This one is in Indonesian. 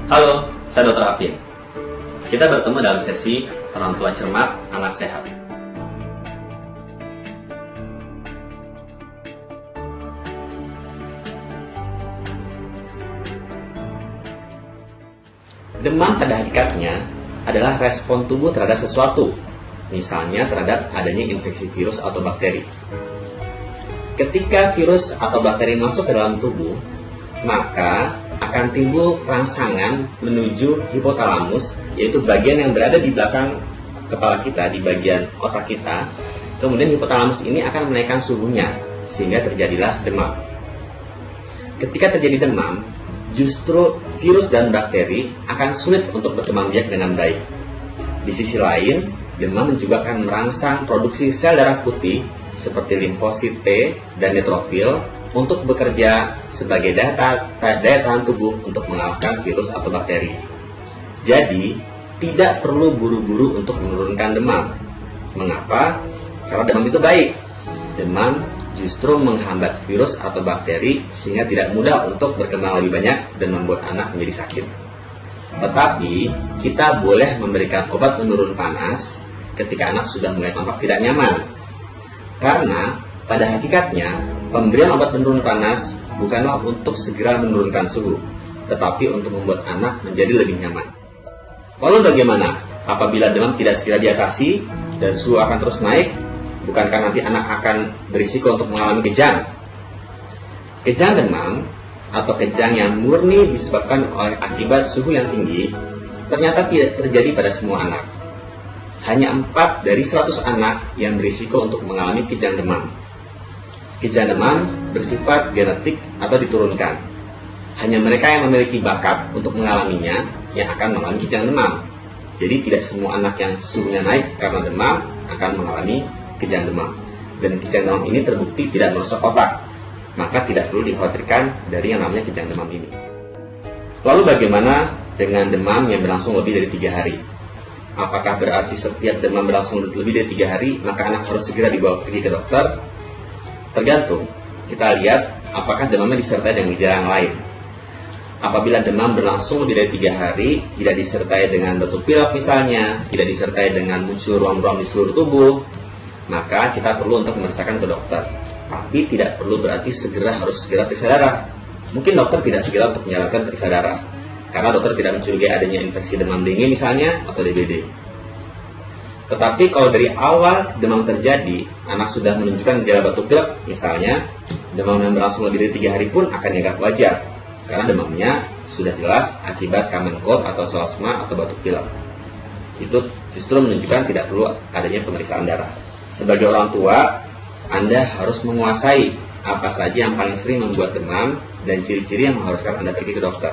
Halo, saya Dr. Apin. Kita bertemu dalam sesi Orang Tua Cermat, Anak Sehat. Demam pada hakikatnya adalah respon tubuh terhadap sesuatu, misalnya terhadap adanya infeksi virus atau bakteri. Ketika virus atau bakteri masuk ke dalam tubuh, maka akan timbul rangsangan menuju hipotalamus, yaitu bagian yang berada di belakang kepala kita, di bagian otak kita. Kemudian hipotalamus ini akan menaikkan suhunya, sehingga terjadilah demam. Ketika terjadi demam, justru virus dan bakteri akan sulit untuk berkembang biak dengan baik. Di sisi lain, demam juga akan merangsang produksi sel darah putih seperti limfosit T dan neutrofil untuk bekerja sebagai daya tahan tubuh untuk mengalahkan virus atau bakteri. Jadi, tidak perlu buru-buru untuk menurunkan demam. Mengapa? Karena demam itu baik. Demam justru menghambat virus atau bakteri sehingga tidak mudah untuk berkembang lebih banyak dan membuat anak menjadi sakit. Tetapi, kita boleh memberikan obat penurun panas ketika anak sudah mulai tampak tidak nyaman. Karena pada hakikatnya, pemberian obat penurun panas bukanlah untuk segera menurunkan suhu, tetapi untuk membuat anak menjadi lebih nyaman. Lalu bagaimana apabila demam tidak segera diatasi dan suhu akan terus naik? Bukankah nanti anak akan berisiko untuk mengalami kejang? Kejang demam atau kejang yang murni disebabkan oleh akibat suhu yang tinggi ternyata tidak terjadi pada semua anak. Hanya 4 dari 100 anak yang berisiko untuk mengalami kejang demam. Kejang demam bersifat genetik atau diturunkan. Hanya mereka yang memiliki bakat untuk mengalaminya yang akan mengalami kejang demam. Jadi tidak semua anak yang suhunya naik karena demam akan mengalami kejang demam. Dan kejang demam ini terbukti tidak merusak otak. Maka tidak perlu dikhawatirkan dari yang namanya kejang demam ini. Lalu bagaimana dengan demam yang berlangsung lebih dari 3 hari? Apakah berarti setiap demam berlangsung lebih dari 3 hari maka anak harus segera dibawa pergi ke dokter? Tergantung. Kita lihat apakah demamnya disertai dengan gejala yang lain. Apabila demam berlangsung lebih dari 3 hari, tidak disertai dengan batuk pilek misalnya, tidak disertai dengan muncul ruam-ruam di seluruh tubuh, maka kita perlu untuk memeriksakan ke dokter. Tapi tidak perlu berarti harus segera periksa darah. Mungkin dokter tidak segera untuk menyarankan periksa darah, karena dokter tidak mencurigai adanya infeksi demam dingin misalnya, atau DBD. Tetapi kalau dari awal demam terjadi, anak sudah menunjukkan gejala batuk pilek, misalnya, demam yang berlangsung lebih dari 3 hari pun akan dianggap wajar, karena demamnya sudah jelas akibat common cold atau selesma atau batuk pilek. Itu justru menunjukkan tidak perlu adanya pemeriksaan darah. Sebagai orang tua, Anda harus menguasai apa saja yang paling sering membuat demam dan ciri-ciri yang mengharuskan Anda pergi ke dokter.